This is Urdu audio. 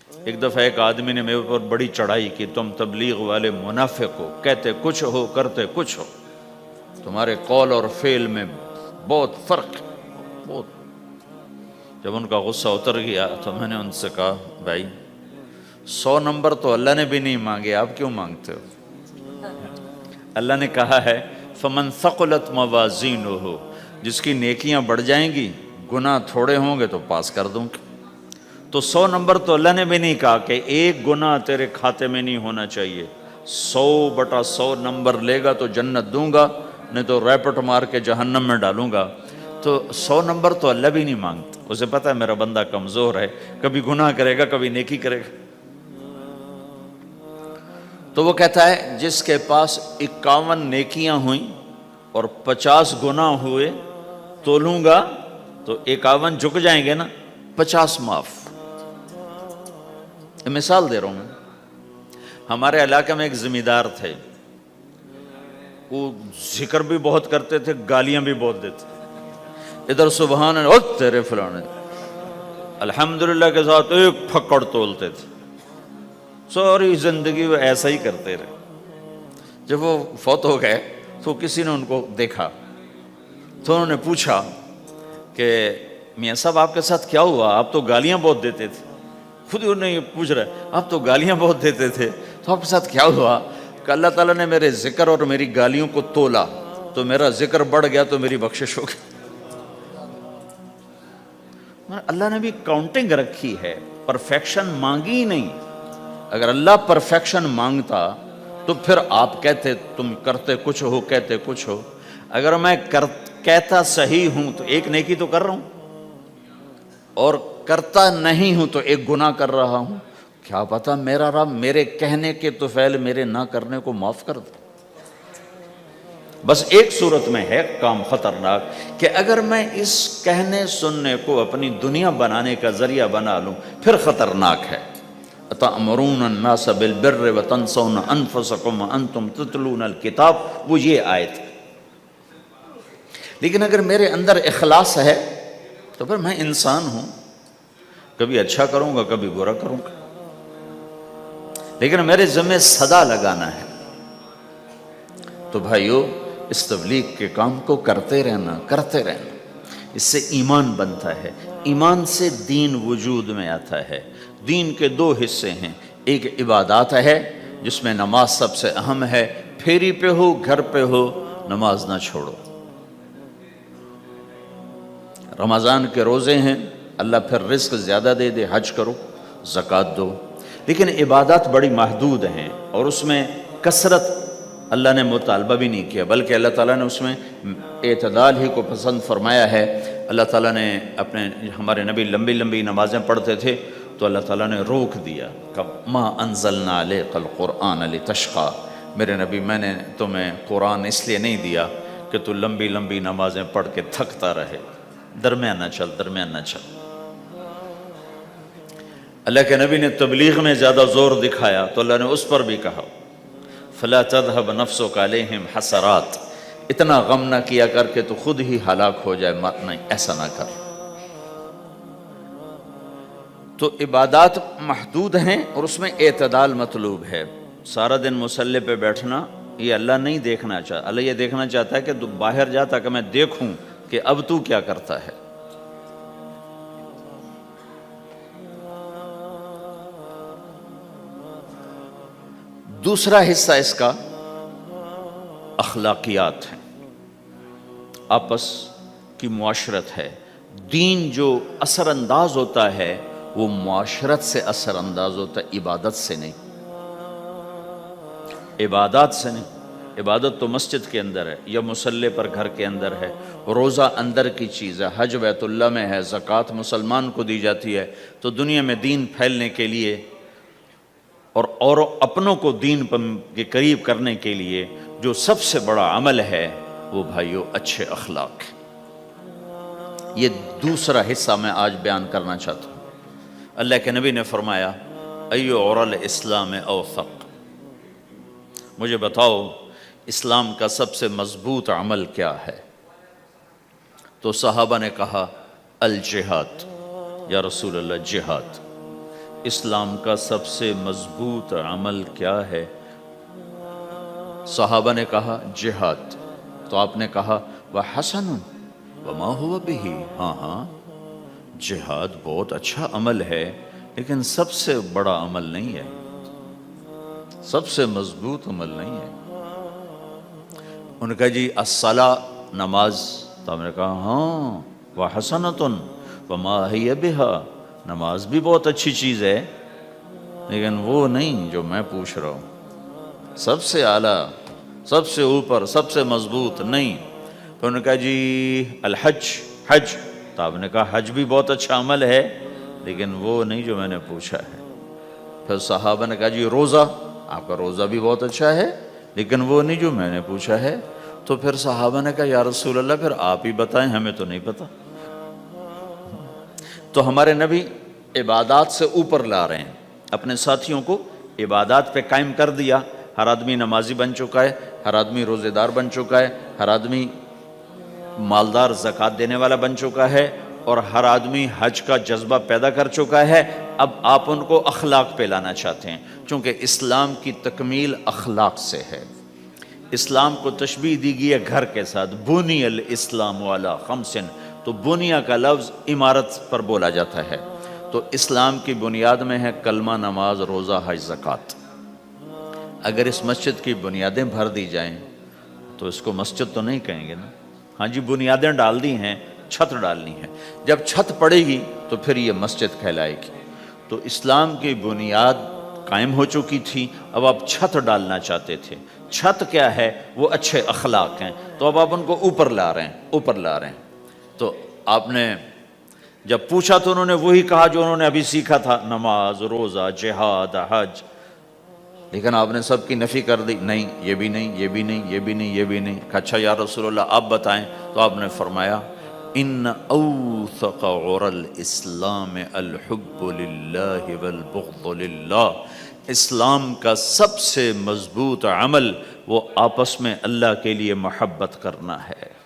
ایک دفعہ ایک آدمی نے میرے پر بڑی چڑھائی کی، تم تبلیغ والے منافق ہو، کہتے کچھ ہو کرتے کچھ ہو، تمہارے قول اور فعل میں بہت فرق ہے بہت۔ جب ان کا غصہ اتر گیا تو میں نے ان سے کہا بھائی 100 نمبر تو اللہ نے بھی نہیں مانگے، آپ کیوں مانگتے ہو؟ اللہ نے کہا ہے فمن ثقلت موازینہ، جس کی نیکیاں بڑھ جائیں گی گناہ تھوڑے ہوں گے تو پاس کر دوں گا۔ تو 100 نمبر تو اللہ نے بھی نہیں کہا کہ ایک گناہ تیرے کھاتے میں نہیں ہونا چاہیے، 100/100 نمبر لے گا تو جنت دوں گا، نہیں تو ریپٹ مار کے جہنم میں ڈالوں گا۔ تو 100 نمبر تو اللہ بھی نہیں مانگتا، اسے پتہ ہے میرا بندہ کمزور ہے، کبھی گناہ کرے گا کبھی نیکی کرے گا۔ تو وہ کہتا ہے جس کے پاس 51 نیکیاں ہوئیں اور 50 گناہ ہوئے تولوں گا تو 51 جھک جائیں گے نا، 50 معاف۔ مثال دے رہا ہوں میں، ہمارے علاقے میں ایک زمیندار تھے، وہ ذکر بھی بہت کرتے تھے، گالیاں بھی بہت دیتے، ادھر سبحان اللہ او تیرے فلانے، الحمدللہ کے ساتھ ایک پھکڑ تولتے تھے، ساری زندگی وہ ایسا ہی کرتے رہے۔ جب وہ فوت ہو گئے تو کسی نے ان کو دیکھا تو انہوں نے پوچھا کہ میاں صاحب آپ کے ساتھ کیا ہوا، آپ تو گالیاں بہت دیتے تھے۔ خود انہوں نے یہ پوچھ رہے آپ تو گالیاں بہت دیتے تھے تو آپ کے ساتھ کیا ہوا؟ کہ اللہ تعالیٰ نے میرے ذکر اور میری گالیوں کو تولا تو میرا ذکر بڑھ گیا تو میری بخشش ہو گئی۔ اللہ نے بھی کاؤنٹنگ رکھی ہے، پرفیکشن مانگی ہی نہیں۔ اگر اللہ پرفیکشن مانگتا تو پھر آپ کہتے تم کرتے کچھ ہو کہتے کچھ ہو۔ اگر میں کہتا صحیح ہوں تو ایک نیکی تو کر رہا ہوں، اور کرتا نہیں ہوں تو ایک گناہ کر رہا ہوں، کیا پتا میرا رب میرے کہنے کے طفیل میرے نہ کرنے کو معاف کر دے۔ بس ایک صورت میں ہے کام خطرناک کہ اگر میں اس کہنے سننے کو اپنی دنیا بنانے کا ذریعہ بنا لوں پھر خطرناک ہے۔ أَتَأْمُرُونَ النَّاسَ بِالْبِرِّ وَتَنْسَوْنَ أَنفُسَكُمْ وَأَنْتُمْ تُتْلُونَ الْكِتَابَ، وہ یہ آیت ہے۔ لیکن اگر میرے اندر اخلاص ہے تو پھر میں انسان ہوں، کبھی اچھا کروں گا کبھی برا کروں گا، لیکن میرے ذمہ صدا لگانا ہے۔ تو بھائیو اس تبلیغ کے کام کو کرتے رہنا کرتے رہنا، اس سے ایمان بنتا ہے، ایمان سے دین وجود میں آتا ہے۔ دین کے 2 حصے ہیں، ایک عبادات ہے جس میں نماز سب سے اہم ہے، پھیری پہ ہو گھر پہ ہو نماز نہ چھوڑو۔ رمضان کے روزے ہیں، اللہ پھر رزق زیادہ دے دے، حج کرو زکوٰۃ دو، لیکن عبادات بڑی محدود ہیں اور اس میں کثرت اللہ نے مطالبہ بھی نہیں کیا، بلکہ اللہ تعالیٰ نے اس میں اعتدال ہی کو پسند فرمایا ہے۔ اللہ تعالیٰ نے ہمارے نبی لمبی لمبی نمازیں پڑھتے تھے تو اللہ تعالیٰ نے روک دیا کہ ما انزلنا علیک القرآن لتشقی، میرے نبی میں نے تمہیں قرآن اس لیے نہیں دیا کہ تو لمبی لمبی نمازیں پڑھ کے تھکتا رہے، درمیان نہ چل۔ اللہ کے نبی نے تبلیغ میں زیادہ زور دکھایا تو اللہ نے اس پر بھی کہا فلا تذهب نفسك علیہم حسرات، اتنا غم نہ کیا کر کے تو خود ہی ہلاک ہو جائے، نہیں ایسا نہ کر۔ تو عبادات محدود ہیں اور اس میں اعتدال مطلوب ہے۔ سارا دن مصلی پہ بیٹھنا یہ اللہ نہیں دیکھنا چاہتا، اللہ یہ دیکھنا چاہتا ہے کہ تو باہر جا تاکہ میں دیکھوں کہ اب تو کیا کرتا ہے۔ دوسرا حصہ اس کا اخلاقیات ہیں، آپس کی معاشرت ہے۔ دین جو اثر انداز ہوتا ہے وہ معاشرت سے اثر انداز ہوتا ہے، عبادت سے نہیں، عبادات سے نہیں۔ عبادت تو مسجد کے اندر ہے یا مصلی پر گھر کے اندر ہے، روزہ اندر کی چیز ہے، حج بیت اللہ میں ہے، زکوٰۃ مسلمان کو دی جاتی ہے۔ تو دنیا میں دین پھیلنے کے لیے اور اپنوں کو دین کے قریب کرنے کے لیے جو سب سے بڑا عمل ہے وہ بھائیو اچھے اخلاق ہے۔ یہ دوسرا حصہ میں آج بیان کرنا چاہتا ہوں۔ اللہ کے نبی نے فرمایا ایو عُرَى الاسلام اوثق، مجھے بتاؤ اسلام کا سب سے مضبوط عمل کیا ہے؟ تو صحابہ نے کہا الجہاد، یا رسول اللہ جہاد۔ اسلام کا سب سے مضبوط عمل کیا ہے؟ صحابہ نے کہا جہاد، تو آپ نے کہا وَحَسَنٌ وَمَا هُوَ بِهِ، ہاں جہاد بہت اچھا عمل ہے لیکن سب سے بڑا عمل نہیں ہے، سب سے مضبوط عمل نہیں ہے۔ انہوں نے کہا جی الصلاۃ، نماز، تو ہم نے کہا ہاں وَحَسَنَةٌ وَمَا هِيَ بِهَا، نماز بھی بہت اچھی چیز ہے لیکن وہ نہیں جو میں پوچھ رہا ہوں، سب سے اعلیٰ، سب سے اوپر، سب سے مضبوط نہیں۔ تو انہوں نے کہا جی الحج، حج، تو آپ نے کہا حج بھی بہت اچھا عمل ہے لیکن وہ نہیں جو میں نے پوچھا ہے۔ پھر صحابہ نے کہا جی روزہ، آپ کا روزہ بھی بہت اچھا ہے لیکن وہ نہیں جو میں نے پوچھا ہے۔ تو پھر صحابہ نے کہا یا رسول اللہ پھر آپ ہی بتائیں، ہمیں تو نہیں پتا۔ تو ہمارے نبی عبادات سے اوپر لا رہے ہیں، اپنے ساتھیوں کو عبادات پہ قائم کر دیا۔ ہر آدمی نمازی بن چکا ہے، ہر آدمی روزے دار بن چکا ہے، ہر آدمی مالدار زکوٰۃ دینے والا بن چکا ہے، اور ہر آدمی حج کا جذبہ پیدا کر چکا ہے۔ اب آپ ان کو اخلاق پہ لانا چاہتے ہیں، چونکہ اسلام کی تکمیل اخلاق سے ہے۔ اسلام کو تشبیہ دی گئی ہے گھر کے ساتھ، بنی الاسلام علی خمس، تو بنیا کا لفظ عمارت پر بولا جاتا ہے، تو اسلام کی بنیاد میں ہے کلمہ، نماز، روزہ، حج، زکوٰۃ۔ اگر اس مسجد کی بنیادیں بھر دی جائیں تو اس کو مسجد تو نہیں کہیں گے نا، ہاں جی بنیادیں ڈال دی ہیں، چھت ڈالنی ہے، جب چھت پڑے گی تو پھر یہ مسجد کہلائے گی۔ تو اسلام کی بنیاد قائم ہو چکی تھی، اب آپ چھت ڈالنا چاہتے تھے۔ چھت کیا ہے؟ وہ اچھے اخلاق ہیں، تو اب آپ ان کو اوپر لا رہے ہیں، اوپر لا رہے ہیں۔ تو آپ نے جب پوچھا تو انہوں نے وہی کہا جو انہوں نے ابھی سیکھا تھا، نماز، روزہ، جہاد، حج، لیکن آپ نے سب کی نفی کر دی، نہیں یہ بھی نہیں، یہ بھی نہیں، یہ بھی نہیں، یہ بھی نہیں۔ اچھا یا رسول اللہ آپ بتائیں، تو آپ نے فرمایا ان اوثق عر الاسلام الحب للہ والبغض للہ، اسلام کا سب سے مضبوط عمل وہ آپس میں اللہ کے لیے محبت کرنا ہے۔